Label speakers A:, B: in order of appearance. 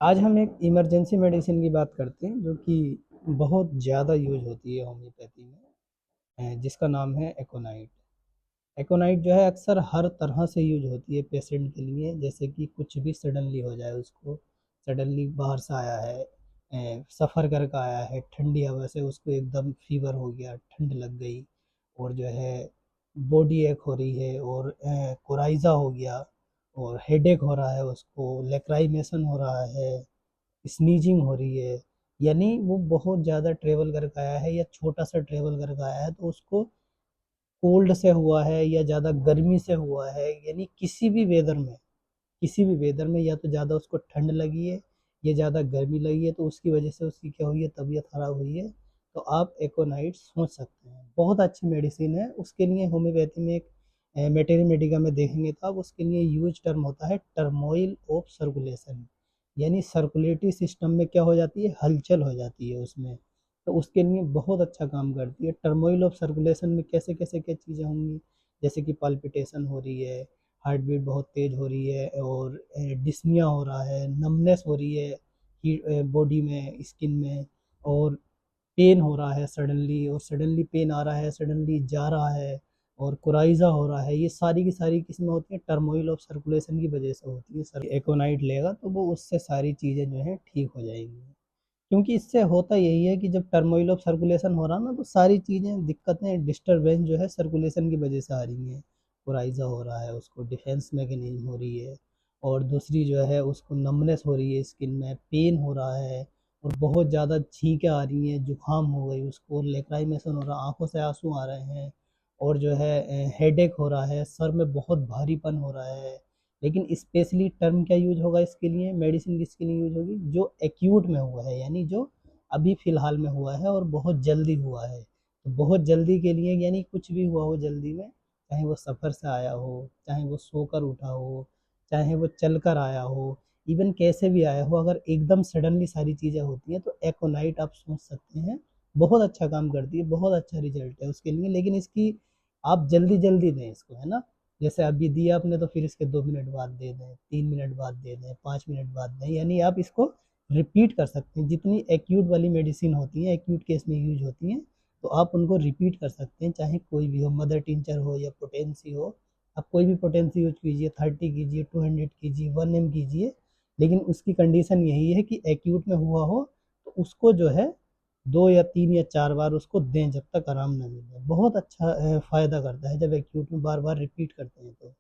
A: आज हम एक इमरजेंसी मेडिसिन की बात करते हैं जो कि बहुत ज़्यादा यूज होती है होम्योपैथी में, जिसका नाम है एकोनाइट। एकोनाइट जो है अक्सर हर तरह से यूज होती है पेशेंट के लिए, जैसे कि कुछ भी सडनली हो जाए उसको, सडनली बाहर से आया है, सफ़र करके आया है, ठंडी हवा से उसको एकदम फीवर हो गया, ठंड लग गई, और जो है बॉडी एक हो रही है, और कोराइज़ा हो गया, और हेडेक हो रहा है, उसको लेक्राइमेशन हो रहा है, स्नीजिंग हो रही है, यानी वो बहुत ज़्यादा ट्रेवल करके आया है या छोटा सा ट्रेवल करके आया है, तो उसको कोल्ड से हुआ है या ज़्यादा गर्मी से हुआ है, यानी किसी भी वेदर में या तो ज़्यादा उसको ठंड लगी है या ज़्यादा गर्मी लगी है, तो उसकी वजह से उसकी क्या हुई है, तबीयत ख़राब हुई है। तो आप एकोनाइट सोच सकते हैं, बहुत अच्छी मेडिसिन है। उसके लिए होम्योपैथी में एक मेटेरी मेडिका में देखेंगे तो आप उसके लिए यूज टर्म होता है टर्मोइल ऑफ सर्कुलेशन, यानी सर्कुलेटरी सिस्टम में क्या हो जाती है, हलचल हो जाती है उसमें। तो उसके लिए बहुत अच्छा काम करती है। टर्मोइल ऑफ सर्कुलेशन में कैसे कैसे क्या चीज़ें होंगी, जैसे कि पाल्पिटेशन हो रही है, हार्ट बीट बहुत तेज़ हो रही है, और डिस्निया हो रहा है, नमनेस हो रही है बॉडी में, स्किन में, और पेन हो रहा है सडनली, और सडनली पेन आ रहा है, सडनली जा रहा है, और कोराइजा हो रहा है। ये सारी की सारी किस्में होती हैं टर्मोइल ऑफ सर्कुलेशन की वजह से होती है। सर एकोनाइट लेगा तो वो उससे सारी चीज़ें जो हैं ठीक हो जाएंगी, क्योंकि इससे होता यही है कि जब टर्मोइल ऑफ सर्कुलेशन हो रहा है ना, तो सारी चीज़ें दिक्कतें डिस्टरबेंस जो है सर्कुलेशन की वजह से आ रही हैं। कोराइजा हो रहा है, उसको डिफेंस मैकेनिज्म हो रही है, और दूसरी जो है उसको नमनेस हो रही है, स्किन में पेन हो रहा है, और बहुत ज़्यादा छींकें आ रही हैं, जुकाम हो गई उसको, लेक्राइमेशन हो रहा है, आंखों से आंसू आ रहे हैं, और जो है हेडेक हो रहा है, सर में बहुत भारीपन हो रहा है। लेकिन स्पेशली टर्म क्या यूज होगा इसके लिए, मेडिसिन किसके लिए यूज होगी, जो एक्यूट में हुआ है, यानी जो अभी फिलहाल में हुआ है और बहुत जल्दी हुआ है। तो बहुत जल्दी के लिए यानी कुछ भी हुआ हो जल्दी में, चाहे वो सफ़र से आया हो, चाहे वो सोकर उठा हो, चाहे वो चल कर आया हो, इवन कैसे भी आया हो, अगर एकदम सडनली सारी चीज़ें होती हैं तो एकोनाइट आप सोच सकते हैं बहुत अच्छा काम करती है, बहुत अच्छा रिजल्ट है उसके लिए। लेकिन इसकी आप जल्दी जल्दी दें इसको, है ना। जैसे अभी दिया आपने तो फिर इसके 2 मिनट बाद दे दें, 3 मिनट बाद दे दें, 5 मिनट बाद दें, यानी आप इसको रिपीट कर सकते हैं। जितनी एक्यूट वाली मेडिसिन होती हैं, एक्यूट केस में यूज होती हैं, तो आप उनको रिपीट कर सकते हैं, चाहे कोई भी हो, मदर टिंचर हो या पोटेंसी हो। आप कोई भी पोटेंसी यूज कीजिए, 30 कीजिए, 200 कीजिए, 1 एम कीजिए, लेकिन उसकी कंडीशन यही है कि एक्यूट में हुआ हो तो उसको जो है 2 या 3 या 4 बार उसको दें जब तक आराम ना मिले। बहुत अच्छा फ़ायदा करता है जब एक्यूट में बार बार रिपीट करते हैं तो।